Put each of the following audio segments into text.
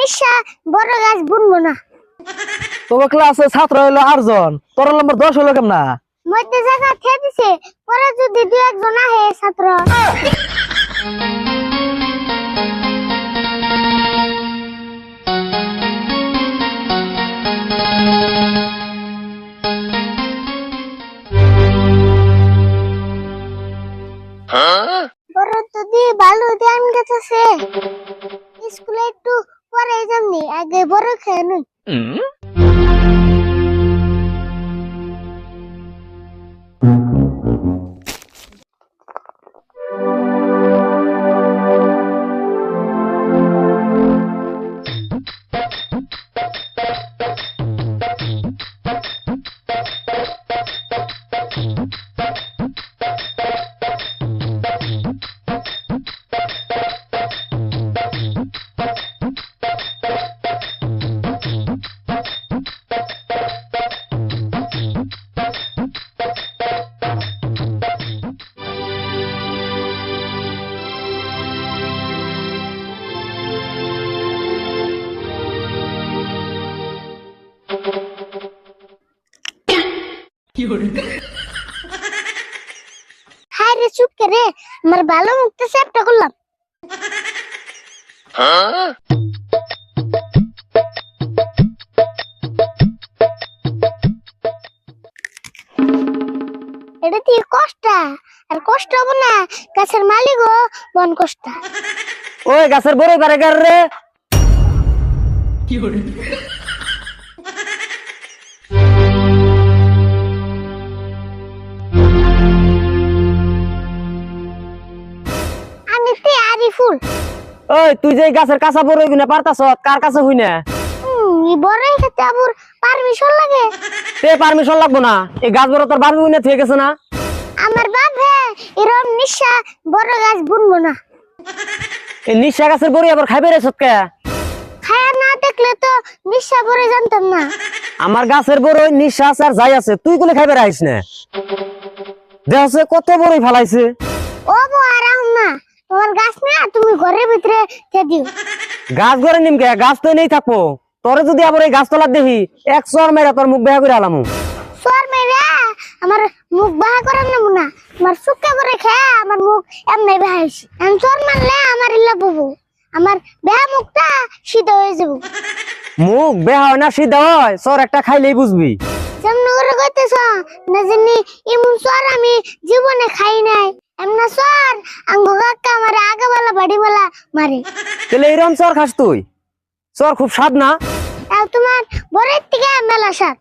নিশা বড় গাছ বুনবো না। তোর ক্লাসে ছাত্র হইলো 8 জন, তোর নম্বর 10 হইলো কেমনা? মধ্যে জায়গা খেয়ে দিছে, পরে যদি দু একজন আহে ছাত্র। বড় তো দিয়ে ভালো ধ্যান গেছে, স্কুলে একটু পরে যামনি, আগে বড় খেয়ে নই। হায় রে, চুপ করে আমার ভালো মুখটা সেপটা করলাম। এটা দিয়ে কষ্ট, আর কষ্ট হবো না, গাছের মালিক ও বন কষ্ট। ওই গাছের বড় পারে গার রে। আমি তে আরিফুল। ওই তুই যে গাছের কাঁচা বড় হইবি না পারতাছ, কার কাছে হই না? বড়ই খেতে আবার পারমিশন লাগে? তে পারমিশন লাগবো না, এই গাছ বড় তোর বারবি না থেকে গেছে না। আমার বাপ হে এরম নিশা বড় গাছ বুনবো না। এই নিশা গাছের বড়ি আবার খাইবে রে সৎকে? খায়া না দেখলে তো নিশা বড় জানতাম না। আমার গাছের বড় নিঃশ্বাস আর যাই আছে, তুই কোলে খাইবে রাইস না। দেখছে কত বড়ই ফালাইছে। ও বো আরাম না, তোমার গাছ না তুমি ঘরের ভিতরে কে দিও। গাছ ঘরে নিমকে, গাছ তো নেই থাকবো। তোরে যদি আবার এই গাছ তলার দেখি, এক চর মেরা তোর মুখ বেহা করে আলামু। সর মেরে আমার মুখ বাহা করার নাম না, আমার সুক্কা করে খেয়ে আমার মুখ এমনি বাহাইছি। আমি সর মারলে আমার ইল্লা বুবু, আমার বেহা মুখটা সিদ্ধ হয়ে যাব। মুখ বেহা হয় না সিধা হয়, চর একটা খাইলেই বুঝবি। যেমন করে কইতেছ না জানি এমন সর আমি জীবনে খাই নাই। এমনা সর আঙ্গু কাকা আমার আগাবালা বাড়িওয়ালা মারে। তাহলে এইরকম চর খাস তুই? চর খুব স্বাদ না? তাও তোমার বরের থেকে মেলা সাত।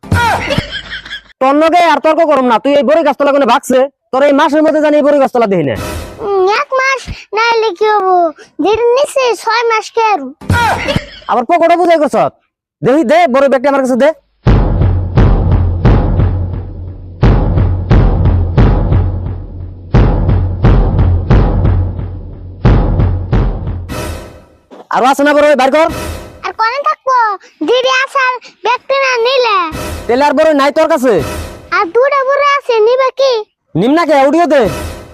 তোর লগে আর তর্ক করম না, তুই এই বড়ি গাছতলা কোনে ভাগছে? তোর এই মাসের মধ্যে জানি এই বড়ি গাছতলা দেখি না। 1 মাস নাইলে কি হবো, যেটা নিচে 6 মাস কে আরু। আবার পকোড়া বুঝাই গছ, দেখি দে বড় ব্যাগটা আমার কাছে দে। আরো আছে না বড়, বাইর কর। আর কোনে থাকবো, দিদি আসার ব্যক্তি না নিলে। তেলে আর বড় নাই তোর কাছে? আর দুটা বড় আছে, নিবে কি? নিম না কে, উড়িয়ে দে।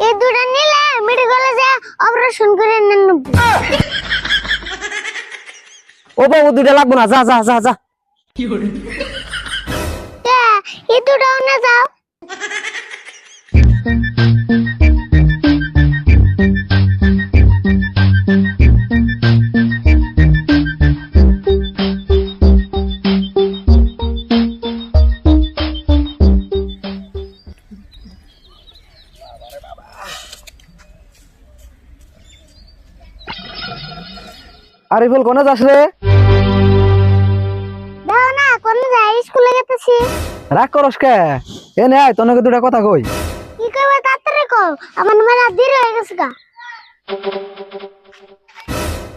এই দুটা নিলে মেডিকেলে যা অপারেশন করে নেন। ও বাবু দুইটা লাগবো না, যা যা যা যা। এই দুটাও না যাও। আরিফুল কোনে যাস রে? দাও না, কোনে যাই, স্কুলে গেতেছি। রাগ করস কে? এনে আয়, তোকে দুটা কথা কই। কি কইবা তাড়াতাড়ি কও, আমার মেলা দেরি হয়ে গেছে গা।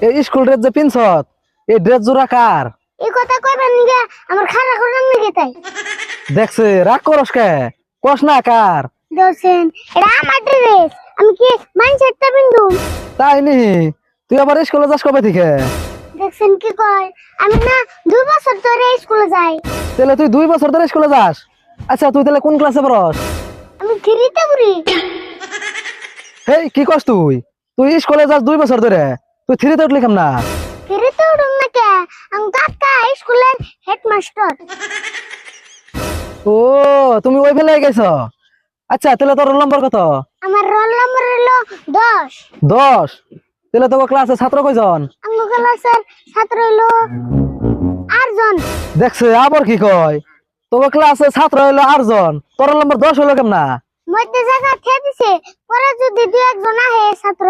এই স্কুল ড্রেস যে পিনছত, এই ড্রেস জোড়া কার? এই কথা কইবেন নিগে আমার খারাপ করে নিগে তাই। দেখছে রাগ করস কে? কস না কার? দোসেন এটা আমার ড্রেস, আমি কি মাইন্ডসেটটা বিন্দু। তাই নি? তুই আবার স্কুলে যাস কবে থেকে? দেখছেন কি কয়, আমি না 2 বছর ধরে স্কুলে যাই। তাহলে তুই 2 বছর ধরে স্কুলে যাস? আচ্ছা তুই তাহলে কোন ক্লাসে পড়স? আমি 3তে পড়ি। হেই কি কস তুই? তুই স্কুলে যাস 2 বছর ধরে, তুই 3তে উঠলি কেমন না? 3তে উঠুম না কে, আমি কাকা স্কুলের হেডমাস্টার। ও তুমি ওই ফেলে গেছো। আচ্ছা তাহলে তোর রোল নম্বর কত? আমার রোল নম্বর হলো 10। 10। তাহলে তোর ক্লাসে ছাত্র কয়জন? আমার ক্লাসের ছাত্র হলো 8 জন। দেখছে আবার কি কয়, তোর ক্লাসে ছাত্র হইলো 8 জন, তোর রোল নম্বর 10 হইলো কেমনা? মধ্যে জায়গা খেয়ে দিছে, পরে যদি 2-1 জন আহে ছাত্র।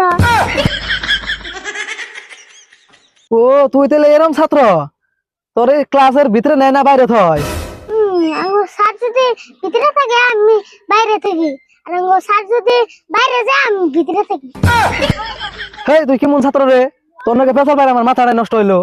ও তুই তাহলে এরম ছাত্র, তোর এই ক্লাসের ভিতরে নেয় না বাইরে থয়? আমার স্যার যদি ভিতরে থাকে আমি বাইরে থাকি, আর আমার স্যার যদি বাইরে যায় আমি ভিতরে থাকি। হেই তুই কেমন ছাত্র রে, তোর নাকি পেছাল বাইরে আমার মাথাটা নষ্ট হইলো।